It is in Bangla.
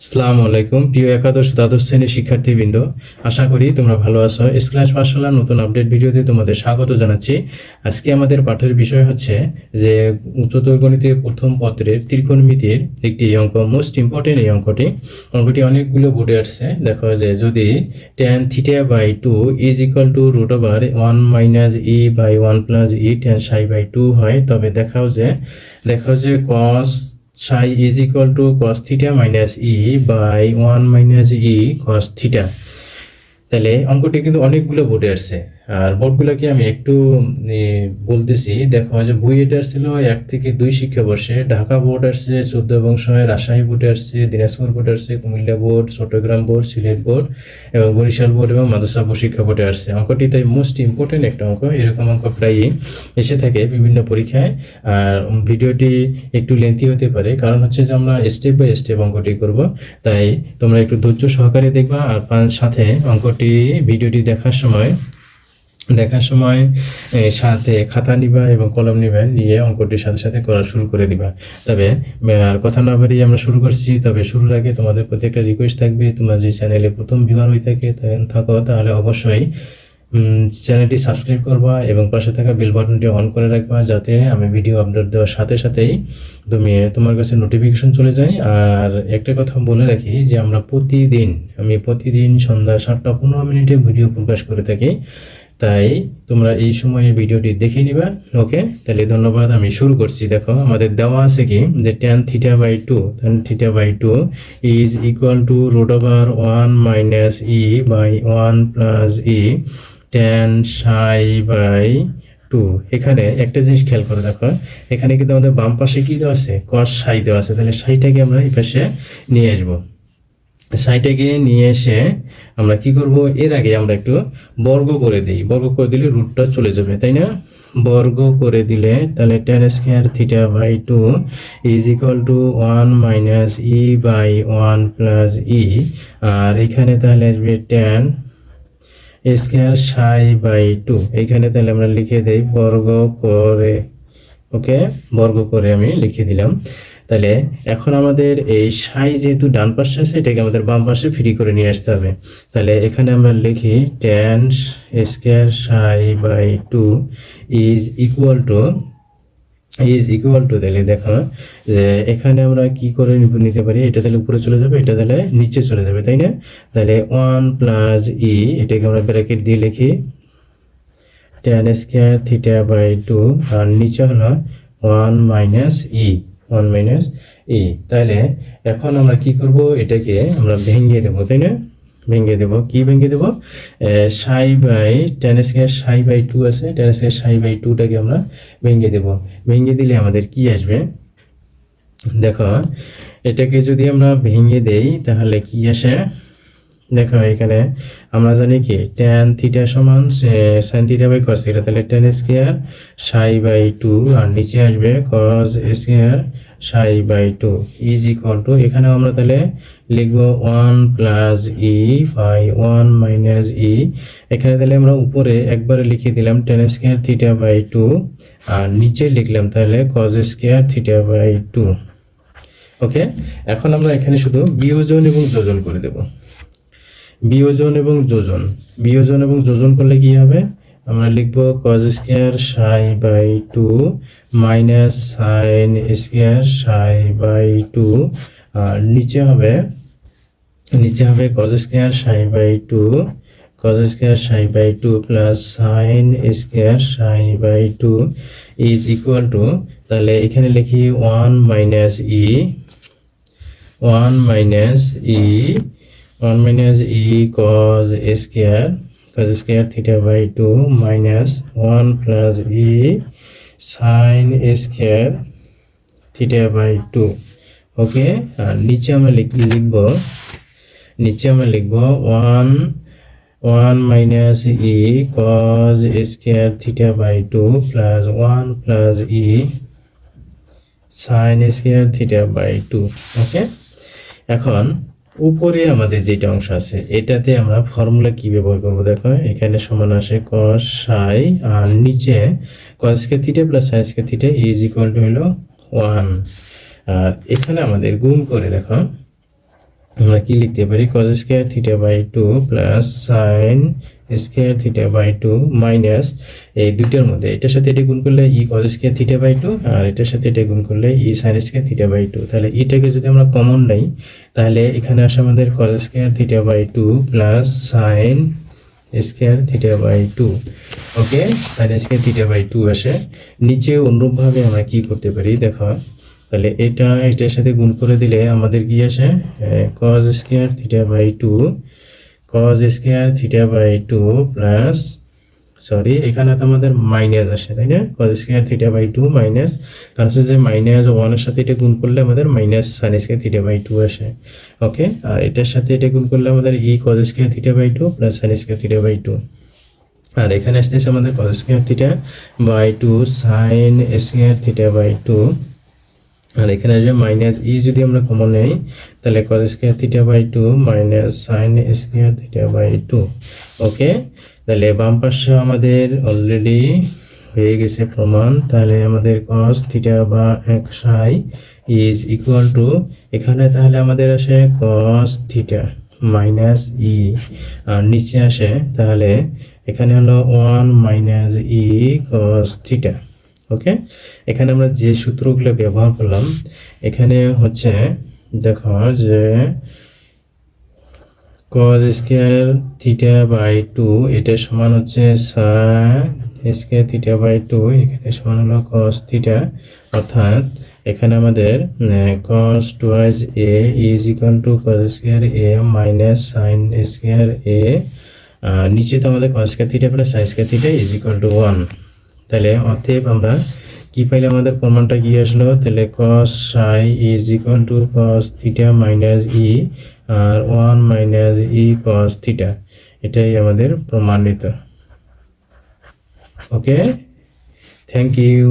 আসসালামু আলাইকুম প্রিয় একাদশ দ্বাদশ শ্রেণীর শিক্ষার্থীবৃন্দ, আশা করি তোমরা ভালো আছো। স্ক্র্যাচ পাঠশালার নতুন আপডেট ভিডিওতে তোমাদের স্বাগত জানাচ্ছি। আজকে আমাদের পাঠের বিষয় হচ্ছে যে উচ্চতর গণিতের প্রথম পত্রের ত্রিকোণমিতির একটি অঙ্ক, মোস্ট ইম্পর্টেন্ট এই অঙ্কটি অনেকগুলো বোর্ডে আসছে। দেখো যে যদি tan θ/2 is equal to root over 1 minus E by 1 plus E tan ψ/2 হয়, তবে দেখাও যে cos psi is equal to cos theta minus e by 1 minus e cos theta। তাহলে অঙ্কটি কিন্তু অনেকগুলো বোর্ডে আসছে, আর বোর্ডগুলোকে আমি একটু বলতেছি। দেখো যে বই এটা আসছিল 1 থেকে 2 শিক্ষাবর্ষে। ঢাকা বোর্ড আসছে 14 এবং 6, রাজশাহী বোর্ডে আসছে, দিনাজপুর বোর্ড আসছে, Comilla board, Chattogram board, Sylhet board এবং বরিশাল বোর্ড এবং মাদ্রাসা শিক্ষা বোর্ডে আসছে। অঙ্কটি তাই মোস্ট ইম্পর্টেন্ট একটা অঙ্ক। এরকম অঙ্ক প্রায়ই এসে থাকে বিভিন্ন পরীক্ষায়। আর ভিডিওটি একটু লেন্থি হতে পারে, কারণ হচ্ছে যে আমরা স্টেপ বাই স্টেপ অঙ্কটি করব, তাই তোমরা একটু ধৈর্য সহকারে দেখবা। আর সাথে অঙ্কটি ভিডিওটি দেখার সময় সাথে খাতা নিবা এবং কলম নিবা, নিয়ে অঙ্কটির সাথে সাথে করা শুরু করে দিবা। তবে আর কথা না বাড়িয়ে আমরা শুরু করছি। তবে শুরুর আগে তোমাদের প্রতি একটা রিকোয়েস্ট থাকবে, তোমরা যে চ্যানেলে প্রথম ভিউয়ার হয়ে থাকো তাহলে অবশ্যই চ্যানেলটি সাবস্ক্রাইব করবা এবং পাশে থাকা বেল বাটনটি অন করে রাখবা, যাতে আমি ভিডিও আপলোড দেওয়ার সাথে সাথেই তোমার কাছে নোটিফিকেশন চলে যায়। আর একটা কথা বলে রাখি যে আমি প্রতিদিন সন্ধ্যা 7:15 ভিডিও প্রকাশ করে থাকি, তাই তোমরা এই সময়ে ভিডিওটি দেখে নিবা। ওকে, তাহলে ধন্যবাদ। আমি শুরু করছি। দেখো আমাদের দেওয়া আছে কি যে tan θ/2 is equal to root over 1 minus E by 1 plus E tan ψ/2। এখানে একটা জিনিস খেয়াল করে দেখো, এখানে কিন্তু আমাদের বাম পাশে কি দেওয়া আছে, cos ψ দেওয়া আছে। তাহলে ψটাকে আমরা এই পাশে নিয়ে আসবো। সাইটাকে নিয়ে এসে আমরা কি করব, এর আগে আমরা একটু বর্গ করে দিই। বর্গ করে দিলে রুটটা চলে যাবে, তাই না? বর্গ করে দিলে তাহলে tan square θ/2 is equal to 1 minus E by 1 plus E. আর এখানে তাহলে আসবে tan স্কয়ার ψ/2। এইখানে তাহলে আমরা লিখে দেই বর্গ করে। ওকে, বর্গ করে আমি লিখে দিলাম। তাহলে এখন আমাদের এই সাই যেহেতু ডান পাশে আছে, এটাকে আমাদের বাম পাশে ফ্রি করে নিয়ে আসতে হবে। তাহলে এখানে আমরা লিখি tan square ψ/2 is equal to তাহলে দেখো যে এখানে আমরা কি করে নিতে পারি, এটা তাহলে উপরে চলে যাবে, এটা তাহলে নিচে চলে যাবে, তাই না? তাহলে 1 প্লাস ই, এটাকে আমরা ব্র্যাকেট দিয়ে লিখি tan স্কয়ার θ/2, আর নিচে হলো 1 মাইনাস ই। তাহলে এখন আমরা কি করব, এটাকে আমরা ভেঙে দেবো, তাই না? কি ভেঙে দেবো? tan স্কয়ার ψ/2 আছে, tan স্কয়ার ψ/2টাকে আমরা ভেঙে দেবো। ভেঙে দিলে আমাদের কি আসবে দেখো, এটাকে যদি আমরা ভেঙে দেই তাহলে কি আসে দেখো। এখানে আমরা জানি কি tan থিটা সমান sin theta by cos theta. তাহলে tan স্কয়ার ψ/2 আর নিচে আসবে cos square ψ/2 is equal to, এখানেও আমরা তাহলে লিখবো 1 plus E by 1 minus E. এখানে তাহলে আমরা উপরে একবারে লিখে দিলাম tan স্কয়ার θ/2 আর নিচে লিখলাম তাহলে cos স্কয়ার θ/2। ওকে, এখন আমরা এখানে শুধু বিয়োজন এবং যোজন করে দেব। বিয়োজন এবং যোজন করলে কি হবে, আমরা লিখবো cos square ψ/2 minus sin square ψ/2, আর নিচে হবে cos square ψ/2 plus sin square ψ/2 is equal to, তাহলে এখানে লিখি 1 minus E cos square θ/2 minus 1 plus E sin square θ/2। Okay, আর নিচে আমরা লিখবো 1 minus E cos square θ/2 plus 1 plus E sin square θ/2। Okay, এখন উপরে আমাদের যেটা অংশ আছে এটাতে আমরা ফর্মুলা কি ব্যবহার করব দেখো। এখানে সমান আসে cos psi আর নিচে cos square theta plus sin square theta is equal two হলো 1। আর এখানে আমাদের গুণ করে দেখো, আমরা কি লিখতে পারি cos square theta by 2 plus sin square theta by 2 minus এই দুইটার মধ্যে এটার সাথে এটা গুণ করলে ই cos স্কয়ার থিটা বাই 2 আর এটার সাথে এটা গুণ করলে ই sin স্কয়ার থিটা বাই 2। তাহলে এটাকে যদি আমরা কমন নেই তাহলে এখানে আসে আমাদের cos square theta by 2 plus sin square theta by 2। Okay, sin square theta by 2 আসে। নিচে অনুরূপভাবে আমরা কি করতে পারি দেখো, তাহলে এটা এটার সাথে গুণ করে দিলে আমাদের কি আসে cos square theta by 2 cos square theta by 2 plus sorry এখানে তো আমাদের মাইনাস আসে তাই না, cos square theta by 2 minus, কারণ যে মাইনাস 1 এর সাথে এটা গুণ করলে আমাদের minus sin square theta by 2 আসে। ওকে, আর এটার সাথে এটা গুণ করলে আমাদের ই cos square theta by 2 plus sin square theta by 2। আর এখানে আসতেছে আমাদের cos square theta by 2 sin square theta by 2। আর এখানে যে মাইনাস ই যদি আমরা কমন নেই তাহলে cos square theta by 2 minus sin square theta by 2। Okay, তাহলে বাম পাশে আমাদের অলরেডি হয়ে গেছে প্রমাণ। তাহলে আমাদের cos থিটা বা xi ইজ ইকুয়াল টু এখানে তাহলে আমাদের আসে cos থিটা মাইনাস ই আর নিচে আসে তাহলে এখানে হলো 1 মাইনাস ই cos থিটা। ওকে, এখানে আমরা যে সূত্রগুলো ব্যবহার করলাম এখানে হচ্ছে দেখো যে cos স্কয়ার থিটা বাই 2 এটা সমান হচ্ছে sin স্কয়ার থিটা বাই 2 এখানে সমান হলো cos থিটা, অর্থাৎ এখানে আমাদের cos twice a is equal to cos square a minus sin square a, নিচে তো আমাদের cos square theta plus sin square theta is equal to 1। তাহলে অতএব আমরা কি পাইলে আমাদের প্রমাণটা কি আসলো, তাহলে cos psi is equal to cos theta minus E আর 1 মাইনাস ই cos থিটা, এটাই আমাদের প্রমাণিত। Okay, thank you.